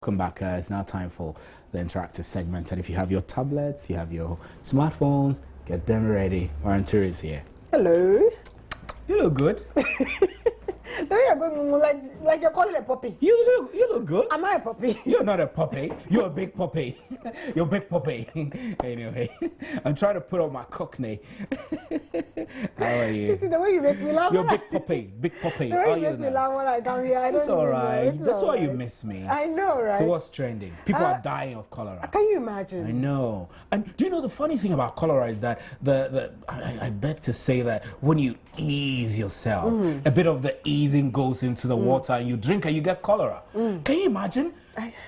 Welcome back. It's now time for the interactive segment. And if you have your tablets, you have your smartphones, get them ready. Warranty is here. Hello. You look good. Now you're going like you're calling a puppy. You look good. Am I a puppy? You're not a puppy. You're a big puppy. You're a big puppy. Anyway, I'm trying to put on my cockney. How are you? You see the way you make me laugh. You're a big puppy. Big puppy. The way you make me laugh when I come here, I don't It's all right. know. That's why you miss me. I know, right? So what's trending? People are dying of cholera. Can you imagine? I know. And do you know the funny thing about cholera is that I beg to say that when you ease yourself, a bit of the easing goes into the water and you drink and you get cholera. Can you imagine?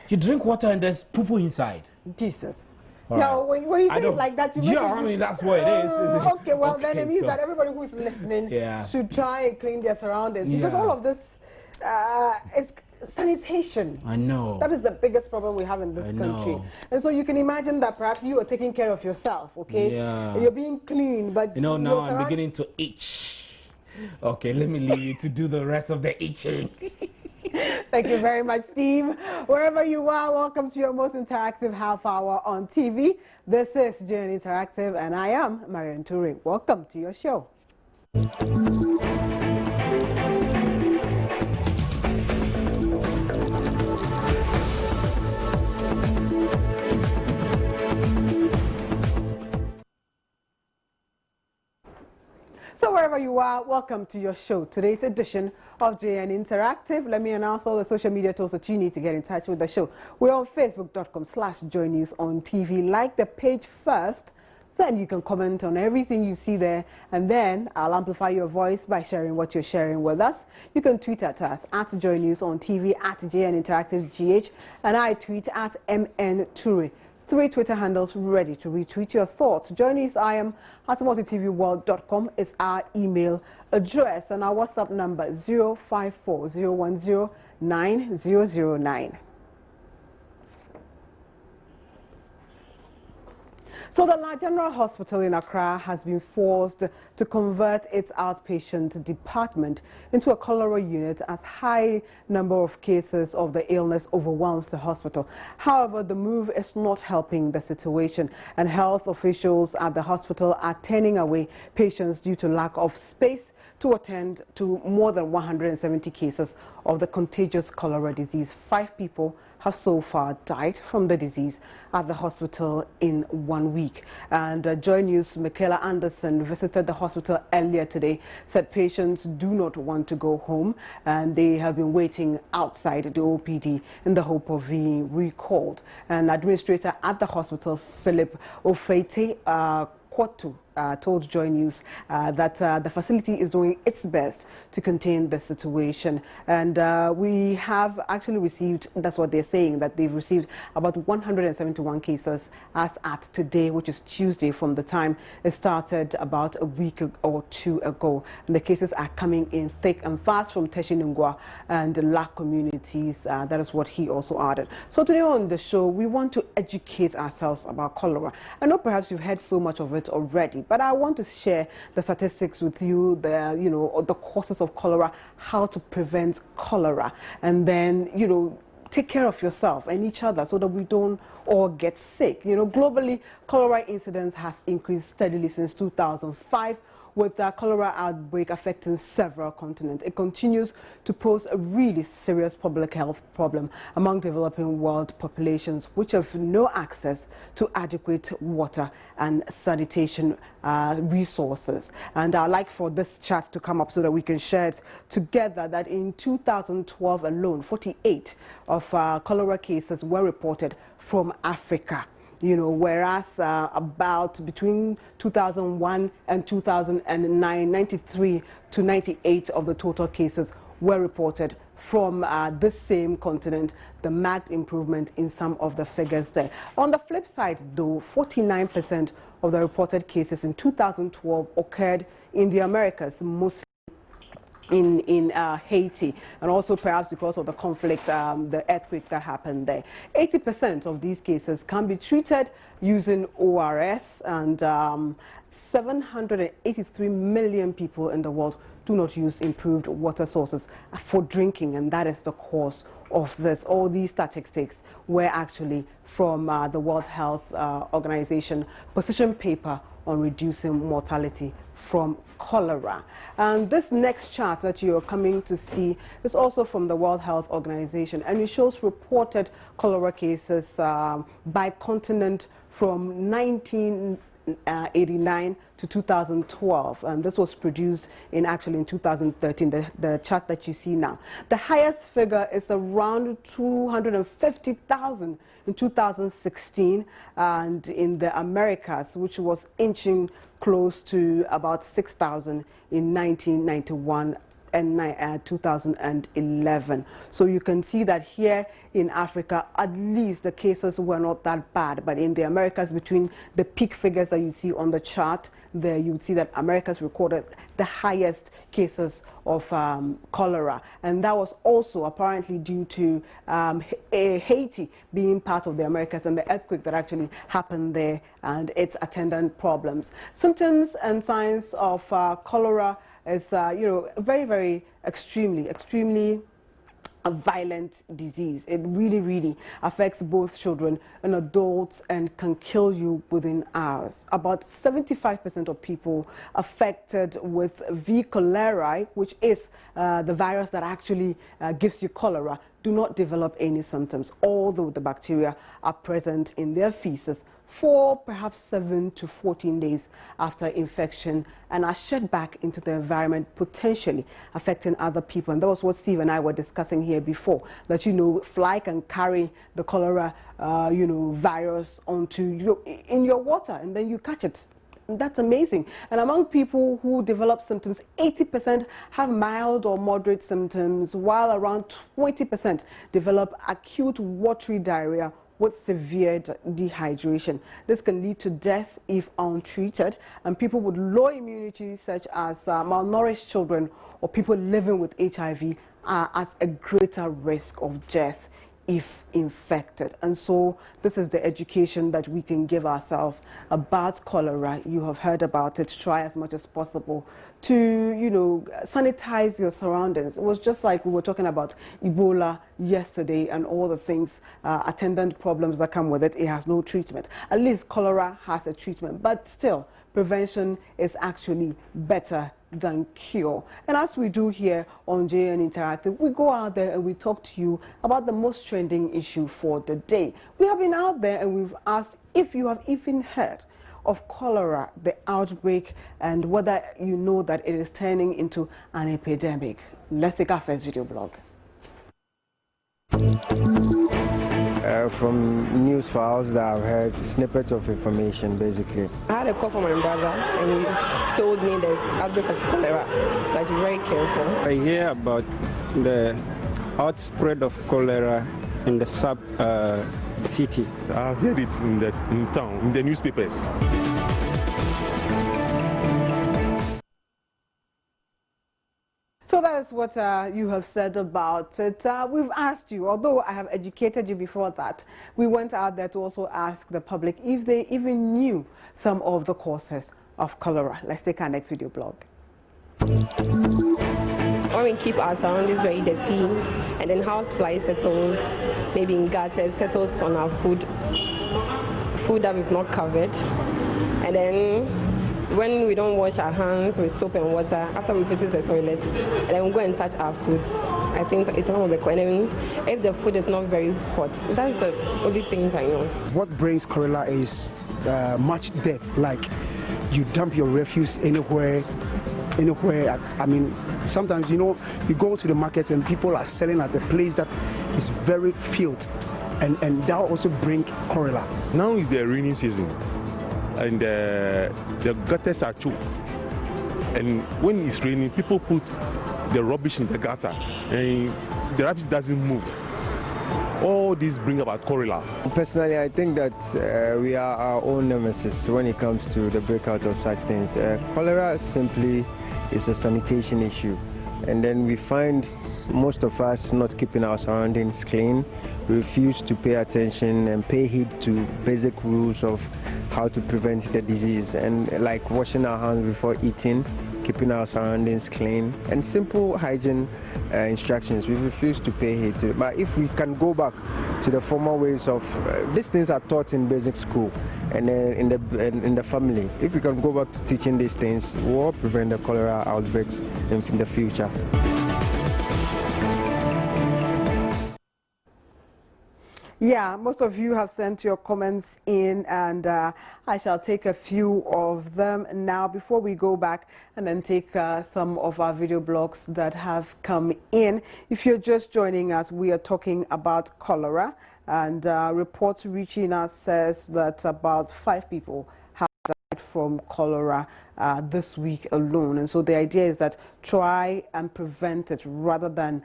You drink water and there's poo-poo inside. Jesus. All Now, right. when you say it like that, you make I mean, that's what it is. Isn't it? Okay, well, then it means that everybody who is listening should try and clean their surroundings. Because all of this is sanitation. I know. That is the biggest problem we have in this country. And so you can imagine that perhaps you are taking care of yourself, okay? Yeah. You're being clean, but... You know, now I'm beginning to itch. Okay, let me leave you to do the rest of the itching. Thank you very much, Steve. Wherever you are, welcome to your most interactive half hour on TV. This is JN Interactive, and I am Marian Ture. Welcome to your show. So wherever you are, welcome to your show. Today's edition of JN Interactive. Let me announce all the social media tools that you need to get in touch with the show. We're on facebook.com/joynews-on-TV. Like the page first, then you can comment on everything you see there, and then I'll amplify your voice by sharing what you're sharing with us. You can tweet at us at joynews-on-TV, at JN Interactive GH, and I tweet at MN Ture. 3 Twitter handles ready to retweet your thoughts. Join us. I am at multitvworld.com is our email address, and our WhatsApp number 054-010-9009. So the La General Hospital in Accra has been forced to convert its outpatient department into a cholera unit as high number of cases of the illness overwhelms the hospital. However, the move is not helping the situation, and health officials at the hospital are turning away patients due to lack of space to attend to more than 170 cases of the contagious cholera disease. 5 people have so far died from the disease at the hospital in 1 week. And Joy News' Michaela Anderson visited the hospital earlier today, said patients do not want to go home and they have been waiting outside the OPD in the hope of being recalled. And administrator at the hospital, Philip Ofeite Kwotu, told Joy News that the facility is doing its best to contain the situation. And we have actually received, that's what they're saying, that they've received about 171 cases as at today, which is Tuesday, from the time it started about a week or two ago. And the cases are coming in thick and fast from Teshinungwa and the LAC communities. That is what he also added. So today on the show, we want to educate ourselves about cholera. I know perhaps you've heard so much of it already, but I want to share the statistics with you, the causes of cholera, how to prevent cholera, and then, take care of yourself and each other so that we don't all get sick. Globally, cholera incidence has increased steadily since 2005. With the cholera outbreak affecting several continents. It continues to pose a really serious public health problem among developing world populations which have no access to adequate water and sanitation resources. And I'd like for this chart to come up so that we can share it together, that in 2012 alone, 48 of cholera cases were reported from Africa. Whereas about between 2001 and 2009, 93 to 98 of the total cases were reported from this same continent. The marked improvement in some of the figures there. On the flip side, though, 49% of the reported cases in 2012 occurred in the Americas, mostly in Haiti, and also perhaps because of the conflict, the earthquake that happened there. 80% of these cases can be treated using ORS, and 783 million people in the world do not use improved water sources for drinking, and that is the cause of this. All these statistics were actually from the World Health Organization position paper on reducing mortality from cholera. And this next chart that you're coming to see is also from the World Health Organization, and it shows reported cholera cases by continent from 1989 to 2012, and this was produced in 2013, the chart that you see now. The highest figure is around 250,000 in 2016, and in the Americas, which was inching close to about 6,000 in 1991 and 2011. So you can see that here in Africa, at least the cases were not that bad, but in the Americas, between the peak figures that you see on the chart there, you would see that Americas recorded the highest cases of cholera, and that was also apparently due to Haiti being part of the Americas and the earthquake that actually happened there and its attendant problems. Symptoms and signs of cholera is very extremely a violent disease. It really affects both children and adults and can kill you within hours. About 75% of people affected with V. cholerae, which is the virus that actually gives you cholera, do not develop any symptoms, although the bacteria are present in their feces for perhaps 7 to 14 days after infection and are shed back into the environment, potentially affecting other people. And that was what Steve and I were discussing here before, that fly can carry the cholera virus onto in your water, and then you catch it. That's amazing. And among people who develop symptoms, 80% have mild or moderate symptoms, while around 20% develop acute watery diarrhea with severe dehydration. This can lead to death if untreated, and people with low immunity, such as malnourished children or people living with HIV, are at a greater risk of death if infected. And so this is the education that we can give ourselves about cholera. You have heard about it. Try as much as possible to sanitize your surroundings. It was just like we were talking about Ebola yesterday and all the things, attendant problems that come with it. It has no treatment. At least cholera has a treatment, but still prevention is actually better than cure. And as we do here on JN Interactive, we go out there and we talk to you about the most trending issue for the day. We have been out there and we've asked if you have even heard of cholera, the outbreak, and whether you know that it is turning into an epidemic. Let's take our first video blog. From news files that I've heard, snippets of information basically. I had a call from my brother and he told me there's outbreak of cholera, so I should be very careful. I hear about the outspread of cholera in the city. I heard it in town, in the newspapers. So that is what you have said about it. We've asked you, although I have educated you before that, we went out there to also ask the public if they even knew some of the causes of cholera. Let's take our next video blog. When we keep our surroundings very dirty, and then housefly settles, maybe in gutters, settles on our food that we've not covered, and then when we don't wash our hands with soap and water after we visit the toilet, and then we go and touch our foods, I think it's one of the questions. If the food is not very hot, that's the only things I know. What brings cholera is much death. Like you dump your refuse anywhere. I mean, sometimes you go to the market and people are selling at the place that is very filled, and that also brings cholera. Now is the rainy season, and the gutters are choked. And when it's raining, people put the rubbish in the gutter, and the rubbish doesn't move. All these bring about cholera. Personally, I think that we are our own nemesis when it comes to the breakout of such things. Cholera simply is a sanitation issue, and then we find most of us not keeping our surroundings clean. We refuse to pay attention and pay heed to basic rules of how to prevent the disease, and like washing our hands before eating, keeping our surroundings clean, and simple hygiene instructions. We refuse to pay heed to. But if we can go back to the former ways of these things are taught in basic school and then in the family. If we can go back to teaching these things, we'll prevent the cholera outbreaks in the future. Yeah, most of you have sent your comments in, and I shall take a few of them now before we go back and then take some of our video blogs that have come in. If you're just joining us, we are talking about cholera, and reports reaching us says that about 5 people have died from cholera this week alone. And so the idea is that try and prevent it rather than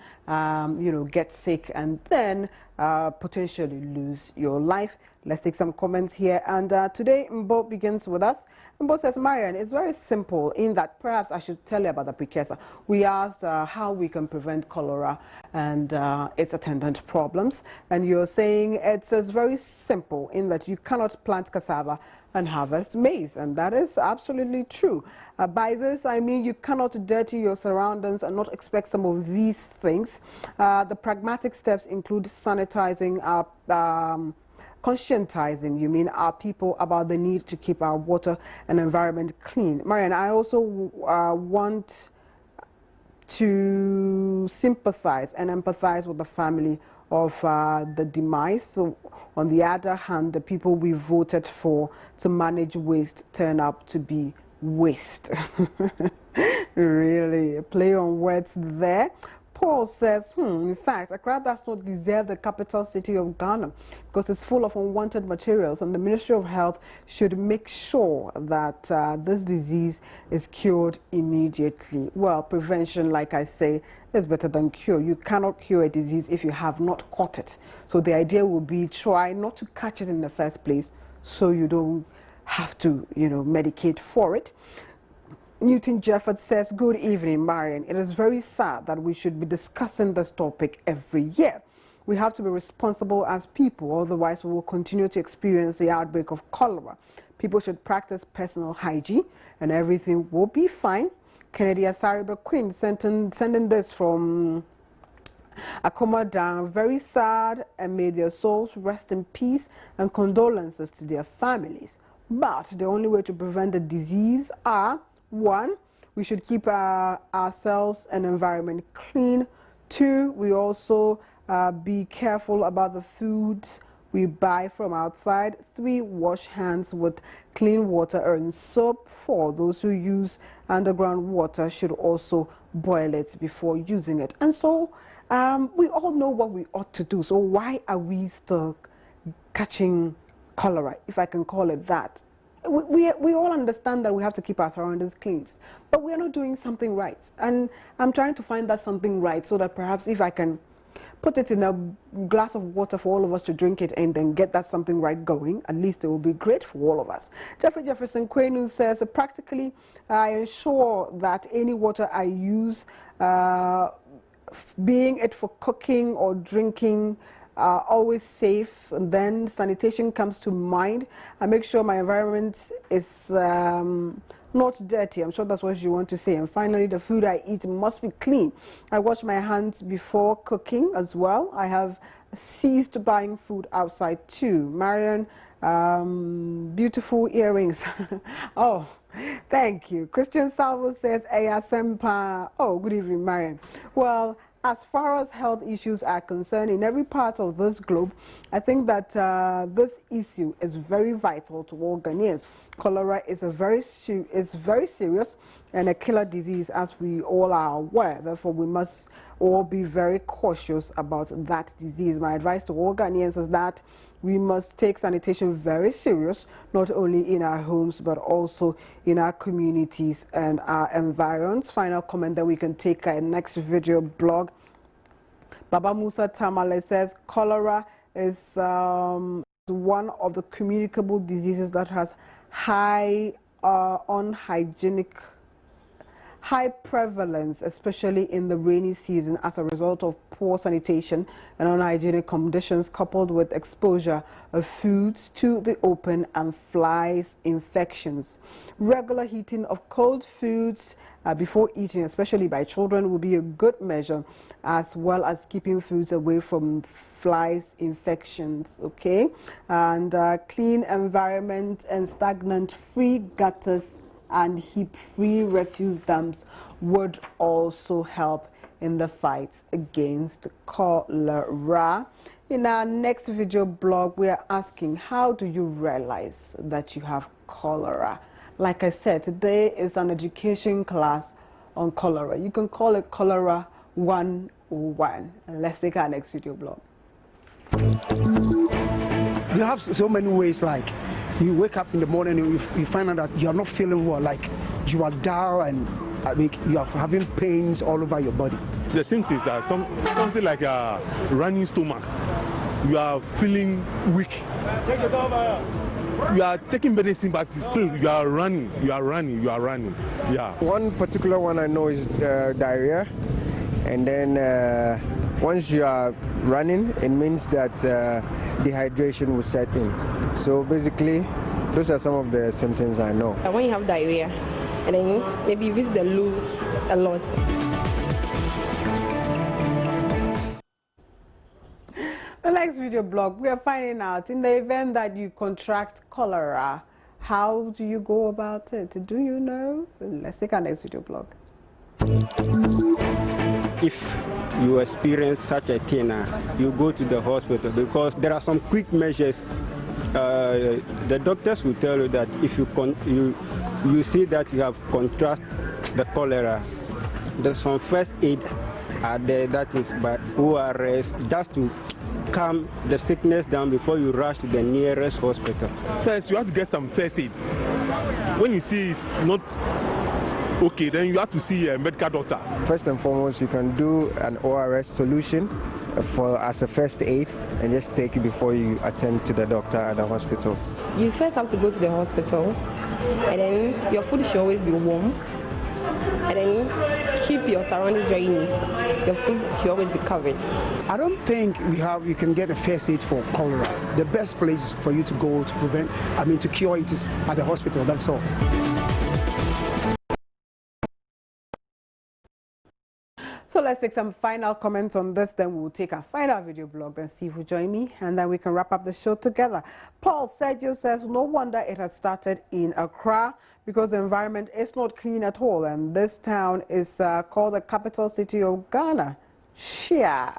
get sick and then potentially lose your life. Let's take some comments here, and today Mbo begins with us. Mbo says, Marian, it's very simple in that perhaps I should tell you about the precursor. We asked how we can prevent cholera and its attendant problems, and you're saying it's very simple in that you cannot plant cassava and harvest maize, and that is absolutely true. By this I mean you cannot dirty your surroundings and not expect some of these things. The pragmatic steps include sanitizing our conscientizing, you mean, our people about the need to keep our water and environment clean. Marian, I also want to sympathize and empathize with the family of the demise. So on the other hand, the people we voted for to manage waste turn out to be waste. Really, a play on words there. Paul says, in fact, Accra does not deserve the capital city of Ghana because it's full of unwanted materials, and the Ministry of Health should make sure that this disease is cured immediately. Well, prevention, like I say, is better than cure. You cannot cure a disease if you have not caught it. So the idea will be try not to catch it in the first place so you don't have to, medicate for it. Newton Jefford says, good evening, Marian. It is very sad that we should be discussing this topic every year. We have to be responsible as people, otherwise we will continue to experience the outbreak of cholera. People should practice personal hygiene and everything will be fine. Kennedy Asare Queen sending this from Akoma down. Very sad, and may their souls rest in peace, and condolences to their families. But the only way to prevent the disease are: 1, we should keep ourselves and environment clean. 2, we also be careful about the foods we buy from outside. 3, wash hands with clean water and soap. 4, those who use underground water should also boil it before using it. And so we all know what we ought to do. So why are we still catching cholera, if I can call it that? We all understand that we have to keep our surroundings clean, but we are not doing something right. And I'm trying to find that something right so that perhaps if I can put it in a glass of water for all of us to drink it and then get that something right going, at least it will be great for all of us. Jeffrey Jefferson Kwenu says, practically, I ensure that any water I use, being it for cooking or drinking, always safe. And then sanitation comes to mind. I make sure my environment is not dirty. I'm sure that's what you want to say. And finally, the food I eat must be clean. I wash my hands before cooking as well. I have ceased buying food outside too. Marian, beautiful earrings. Oh, thank you. Christian Salvo says, Eya Sempa. Oh, good evening, Marian. Well, as far as health issues are concerned in every part of this globe, I think that this issue is very vital to all Ghanaians. Cholera is very serious and a killer disease, as we all are aware. Therefore, we must all be very cautious about that disease. My advice to all Ghanaians is that we must take sanitation very serious, not only in our homes, but also in our communities and our environs. Final comment that we can take a next video blog. Baba Musa Tamale says, cholera is one of the communicable diseases that has high high prevalence, especially in the rainy season, as a result of poor sanitation and unhygienic conditions, coupled with exposure of foods to the open and flies infections. Regular heating of cold foods before eating, especially by children, will be a good measure, as well as keeping foods away from flies, infections, okay? And clean environment and stagnant-free gutters and heap-free refuse dumps would also help in the fight against cholera. In our next video blog, we are asking, how do you realize that you have cholera? Like I said, today is an education class on cholera. You can call it Cholera 101. And let's take our next video blog. You have so many ways, like you wake up in the morning and you find out that you are not feeling well, like you are down and you are having pains all over your body. The symptoms are something like a running stomach. You are feeling weak. You are taking medicine, but still you are running. Yeah. One particular one I know is diarrhea, and then once you are running, it means that dehydration will set in. So basically, those are some of the symptoms I know. When you have diarrhea, and then maybe you visit the loo a lot. The next video blog, we are finding out, in the event that you contract cholera, how do you go about it? Do you know? Let's take our next video blog. If you experience such a thing, you go to the hospital, because there are some quick measures. The doctors will tell you that if you see that you have contracted the cholera, there's some first aid are there, that is by ORS, just to calm the sickness down before you rush to the nearest hospital. First, you have to get some first aid. When you see it's not okay, then you have to see a medical doctor. First and foremost, you can do an ORS solution as a first aid and just take it before you attend to the doctor at the hospital. You first have to go to the hospital, and then your food should always be warm, and then keep your surroundings very neat. Your food should always be covered. I don't think you can get a first aid for cholera. The best place for you to go to cure it is at the hospital, that's all. So let's take some final comments on this, then we'll take our final video blog, then Steve will join me, and then we can wrap up the show together. Paul Sergio says, no wonder it has started in Accra, because the environment is not clean at all, and this town is called the capital city of Ghana. Shia.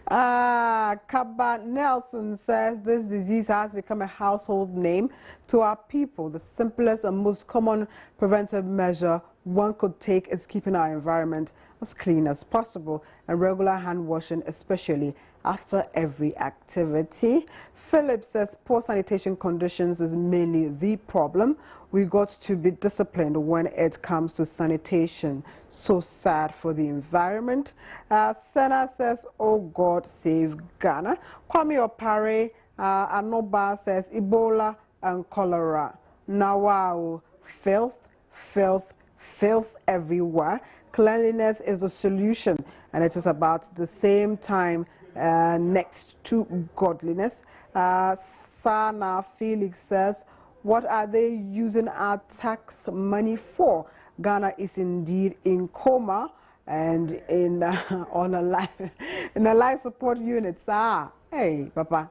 Kaba Nelson says, this disease has become a household name to our people. The simplest and most common preventive measure one could take is keeping our environment as clean as possible, and regular hand washing, especially after every activity. Philip says poor sanitation conditions is mainly the problem. We got to be disciplined when it comes to sanitation. So sad for the environment. Senna says, oh God, save Ghana. Kwame Opare Anoba says Ebola and cholera. Now, wow, filth everywhere. Cleanliness is the solution, and it is about the same time next to godliness. Sana Felix says, what are they using our tax money for? Ghana is indeed in coma and in a life support unit. Hey, Papa.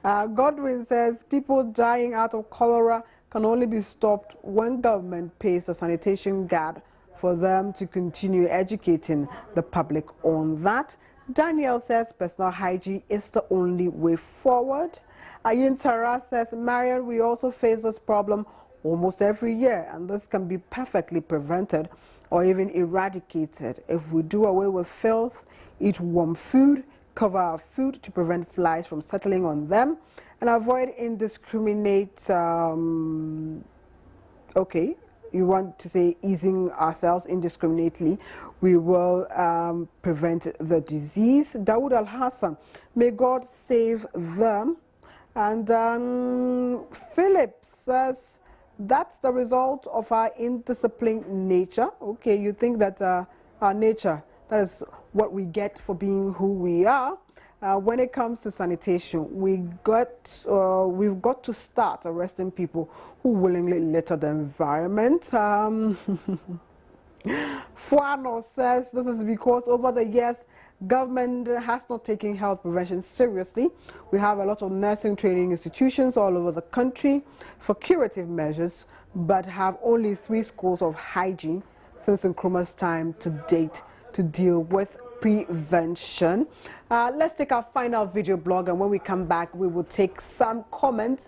Godwin says people dying out of cholera can only be stopped when government pays a sanitation guard for them to continue educating the public on that. Daniel says personal hygiene is the only way forward. Ayin Tara says, Marian, we also face this problem almost every year, and this can be perfectly prevented or even eradicated if we do away with filth, eat warm food, cover our food to prevent flies from settling on them, and avoid indiscriminate, okay, you want to say easing ourselves indiscriminately, we will prevent the disease. Dawood Al-Hassan, may God save them. And Philip says, that's the result of our indisciplined nature. Okay, you think that our nature, that is what we get for being who we are. when it comes to sanitation, we've got to start arresting people who willingly litter the environment. Fuano says this is because over the years, government has not taken health prevention seriously. We have a lot of nursing training institutions all over the country for curative measures, but have only 3 schools of hygiene since Nkrumah's time to date to deal with prevention. Let's take our final video blog, and when we come back, we will take some comments.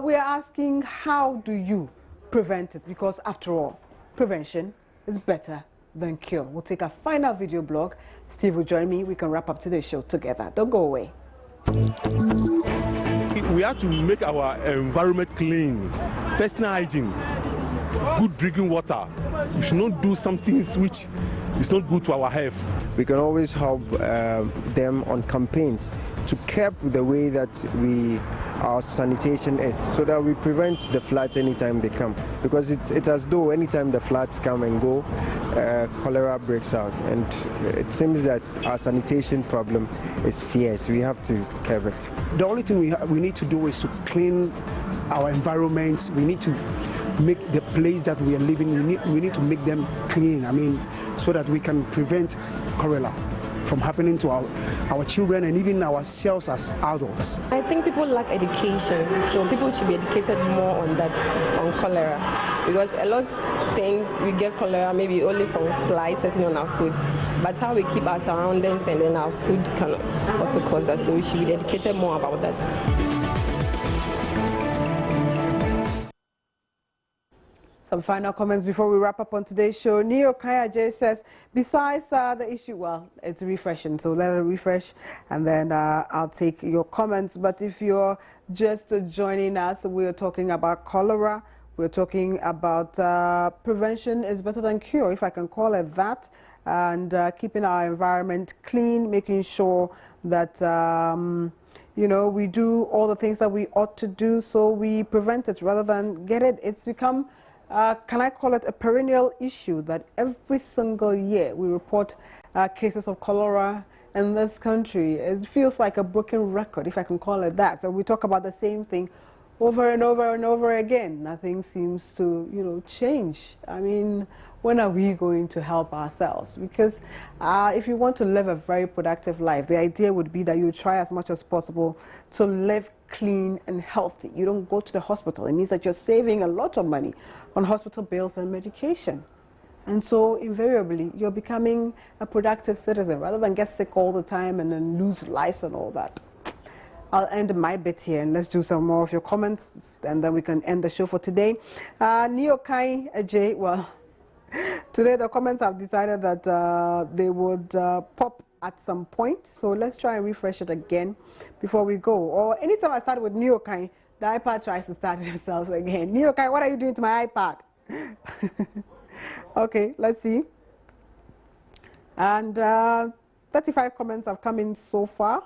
We are asking, how do you prevent it? Because after all, prevention is better than cure. We'll take a final video blog. Steve will join me. We can wrap up today's show together. Don't go away. We have to make our environment clean, personal hygiene, good drinking water. We should not do some things which is not good to our health. We can always help them on campaigns to curb the way that our sanitation is, so that we prevent the floods anytime they come. Because it's as though anytime the floods come and go, cholera breaks out. And it seems that our sanitation problem is fierce. We have to curb it. The only thing we need to do is to clean our environments. We need to make the place that we are living, we need to make them clean, I mean, so that we can prevent cholera from happening to our children and even ourselves as adults. I think people lack education, so people should be educated more on that, on cholera. Because a lot of things, we get cholera maybe only from flies settling on our food. But how we keep our surroundings and then our food can also cause that, so we should be educated more about that. Some final comments before we wrap up on today's show. Neo Kaya J says, besides the issue, well, it's refreshing, so let it refresh, and then I'll take your comments. But if you're just joining us, we're talking about cholera. We're talking about prevention is better than cure, if I can call it that, and keeping our environment clean, making sure that you know, we do all the things that we ought to do, so we prevent it rather than get it. It's become can I call it a perennial issue that every single year we report cases of cholera in this country. It feels like a broken record, if I can call it that. So we talk about the same thing over and over and over again. Nothing seems to, you know, change. I mean, when are we going to help ourselves? Because if you want to live a very productive life, the idea would be that you try as much as possible to live clean and healthy. You don't go to the hospital. It means that you're saving a lot of money on hospital bills and medication. And so invariably, you're becoming a productive citizen rather than get sick all the time and then lose lives and all that. I'll end my bit here, and let's do some more of your comments, and then we can end the show for today. Neo Kai Ajay, well, today the comments have decided that they would pop at some point, so let's try and refresh it again before we go. Or anytime I start with Neo Kai, the iPad tries to start itself again. Neo Kai, what are you doing to my iPad? Okay, let's see. And 35 comments have come in so far,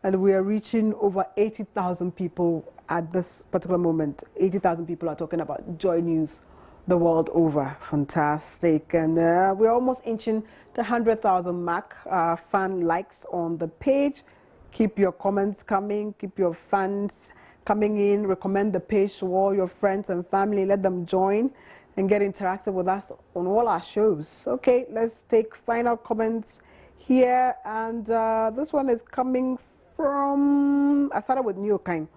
and we are reaching over 80,000 people at this particular moment. 80,000 people are talking about Joy News the world over. Fantastic. And we're almost inching the 100,000 mark. Fan likes on the page. Keep your comments coming. Keep your fans coming in. Recommend the page to all your friends and family. Let them join and get interactive with us on all our shows. Okay, let's take final comments here. And this one is coming from, I started with Neo Kind.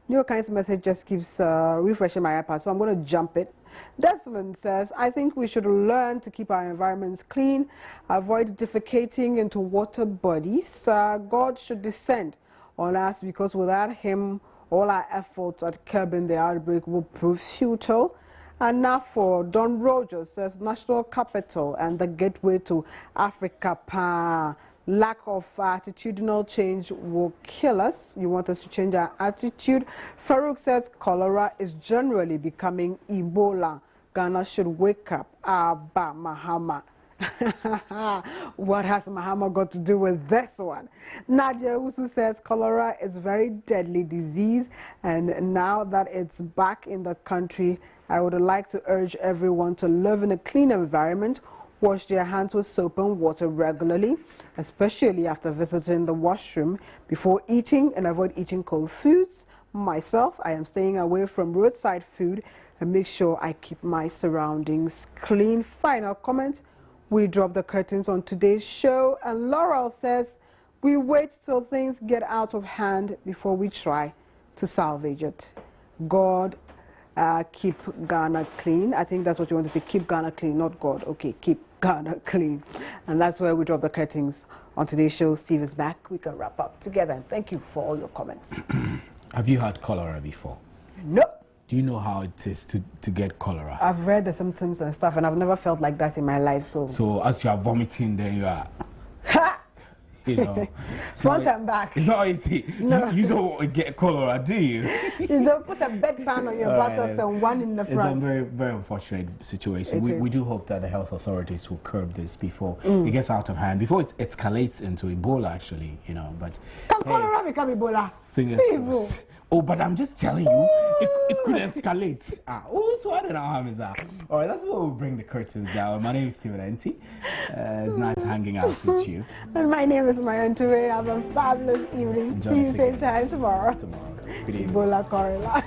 Neo Kind's message just keeps refreshing my iPad, so I'm going to jump it. Desmond says, I think we should learn to keep our environments clean, avoid defecating into water bodies. God should descend on us, because without him, all our efforts at curbing the outbreak will prove futile. And now for Don Rogers says, national capital and the gateway to Africa. Lack of attitudinal change will kill us. You want us to change our attitude. Farouk says cholera is generally becoming Ebola. Ghana should wake up. Abba Mahama. What has Mahama got to do with this one? Nadia Usu says cholera is a very deadly disease, and now that it's back in the country, I would like to urge everyone to live in a clean environment, wash their hands with soap and water regularly, especially after visiting the washroom, before eating, and avoid eating cold foods. Myself, I am staying away from roadside food and make sure I keep my surroundings clean. Final comment, we drop the curtains on today's show, and Laurel says we wait till things get out of hand before we try to salvage it. God keep Ghana clean. I think that's what you want to say, keep Ghana clean, not God. Okay, keep Ghana clean. And that's where we drop the curtains on today's show. Steve is back. We can wrap up together. And thank you for all your comments. Have you had cholera before? No. Do you know how it is to get cholera? I've read the symptoms and stuff, and I've never felt like that in my life. So as you are vomiting, then you are... You know, front and back. It's not easy. No. You don't get cholera, do you? You don't put a bedpan on your buttocks and one in the front. It's a very, very unfortunate situation. We do hope that the health authorities will curb this before it gets out of hand, before it escalates into Ebola, actually, you know. But can cholera become Ebola? Fingers crossed. Oh, but I'm just telling you, it could escalate. So I don't know how is that. All right, that's where we'll bring the curtains down. My name is Steven Enti. It's nice hanging out with you. And my name is Mayan Toure. Have a fabulous evening. See you same time tomorrow. Good evening. Ebola cholera.